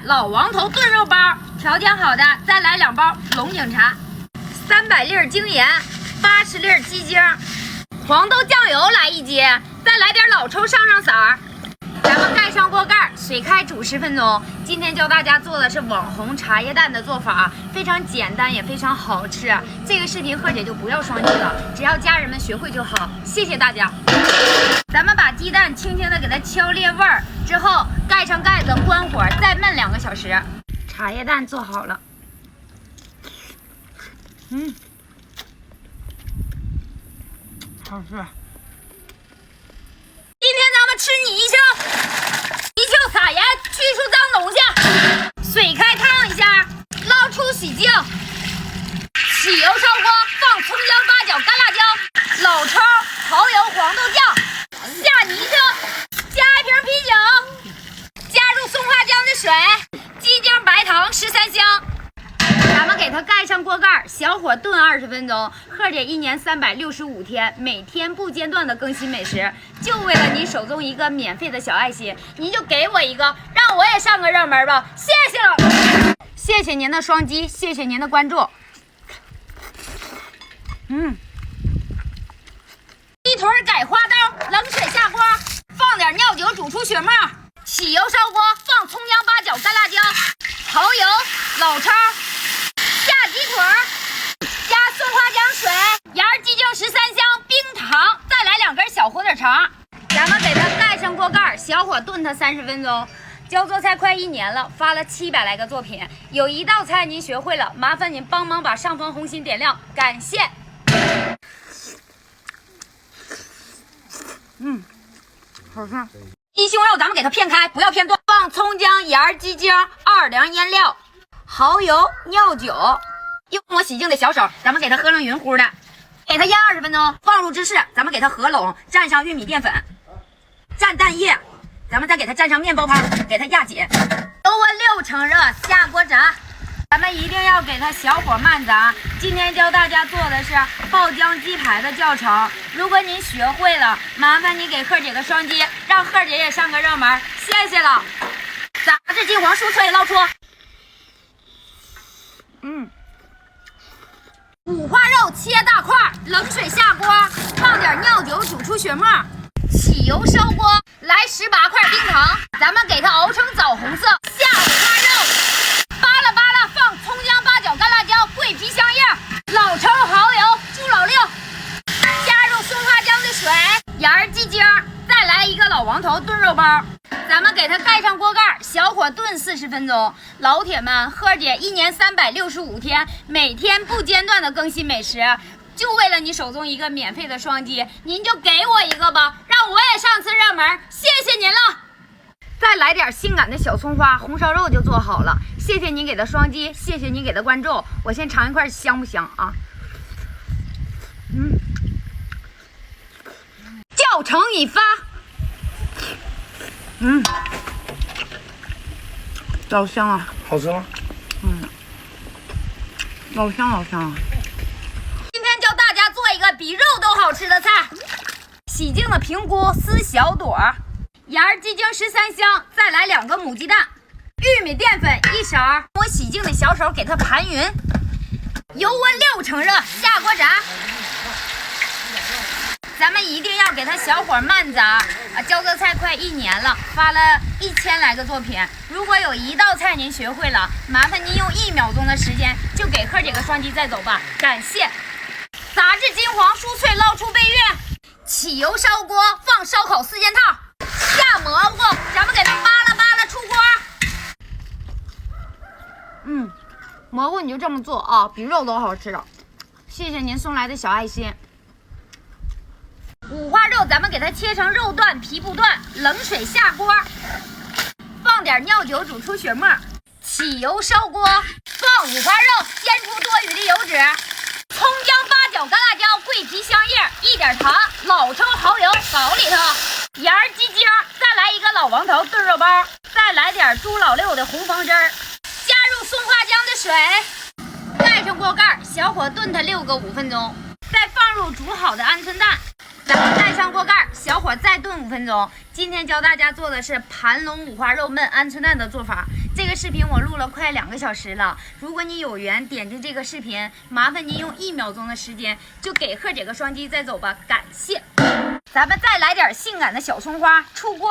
老王头炖肉包，条件好的再来2包龙井茶，300粒精盐，80粒鸡精，黄豆酱油来1斤，再来点老抽上色儿。咱们盖上锅盖，水开煮10分钟。今天教大家做的是网红茶叶蛋的做法，非常简单也非常好吃。这个视频贺姐就不要双击了，只要家人们学会就好。谢谢大家。咱们把鸡蛋轻轻的给它敲裂味儿之后，盖上盖子，关火再焖2个小时。茶叶蛋做好了，好吃。今天咱们吃泥鳅撒盐去除脏东西，水开烫一下，捞出洗净，起油烧锅，放葱姜八角干辣椒、老抽、蚝油、黄豆酱，下泥鳅，加1瓶啤酒，加入松花江的水，鸡精白糖13香。咱们给它盖上锅盖，小火炖20分钟。贺姐1年365天，每天不间断的更新美食，就为了你手中一个免费的小爱心，您就给我一个，让我也上个热门吧，谢谢了，谢谢您的双击，谢谢您的关注。鸡腿改花刀，冷水下锅，放点料酒煮出血沫，起油烧锅，放葱姜八角干辣椒、蚝油、老抽。下鸡腿，加松花江水，盐、鸡精13香，冰糖，再来2根小火腿肠。咱们给它盖上锅盖，小火炖它30分钟。教做菜快1年了，发了700来个作品，有一道菜您学会了，麻烦您帮忙把上方红心点亮，感谢。好吃。鸡胸肉咱们给它片开，不要片段，放葱姜、盐、鸡精、奥尔良腌料。蚝油、料酒，用我洗净的小手，咱们给它喝上匀乎的，给它腌20分钟，放入芝士，咱们给它合拢，蘸上玉米淀粉，蘸蛋液，咱们再给它蘸上面包糠，给它压紧，油温6成热，下锅炸。咱们一定要给它小火慢炸。今天教大家做的是爆浆鸡排的教程，如果您学会了，麻烦你给贺姐个双击，让贺姐也上个热门，谢谢了。炸至金黄酥脆，捞出。五花肉切大块，冷水下锅，放点料酒煮出血沫，起油烧锅，来18块冰糖，咱们给它熬成枣红色。下五花肉，扒拉扒拉，放葱姜八角干辣椒、桂皮香叶、老抽蚝油、猪老六，加入松花江的水，盐、鸡精，再来1个老王头炖肉包。咱们给它盖上锅盖，小火炖40分钟。老铁们，贺姐1年365天，每天不间断的更新美食，就为了你手中一个免费的双击，您就给我一个吧，让我也上次热门，谢谢您了。再来点性感的小葱花，红烧肉就做好了。谢谢您给的双击，谢谢您给的关注。我先尝一块，香不香啊？教程已发。老香啊！好吃吗？老香老香啊！今天教大家做一个比肉都好吃的菜，洗净的平菇撕小朵，盐、鸡精13香，再来2个母鸡蛋，玉米淀粉1勺，我洗净的小手给它盘匀，油温6成热，下锅炸。咱们一定要给它小火慢炸教做菜快1年了，发了1000来个作品。如果有一道菜您学会了，麻烦您用1秒钟的时间就给贺姐个双击再走吧，感谢。炸至金黄酥脆，捞出备月，起油烧锅，放烧烤4件套，下蘑菇，咱们给它扒拉扒拉出锅。蘑菇你就这么做啊，比肉都好吃了。谢谢您送来的小爱心。五花肉咱们给它切成肉段、皮部段，冷水下锅，放点料酒煮出血沫，起油烧锅，放五花肉，煎出多余的油脂，葱姜八角干辣椒、桂皮香叶，1点糖，老抽蚝油搞里头，盐、鸡精，再来1个老王头炖肉包，再来点猪老六的红黄汁儿，加入松花江的水，盖上锅盖，小火炖它6个5分钟，再放入煮好的鹌鹑蛋。咱们盖上锅盖，小火再炖5分钟。今天教大家做的是盘龙五花肉焖鹌鹑蛋的做法。这个视频我录了快2个小时了，如果你有缘点击这个视频，麻烦您用1秒钟的时间就给贺姐个双击再走吧，感谢。咱们再来点性感的小葱花，出锅。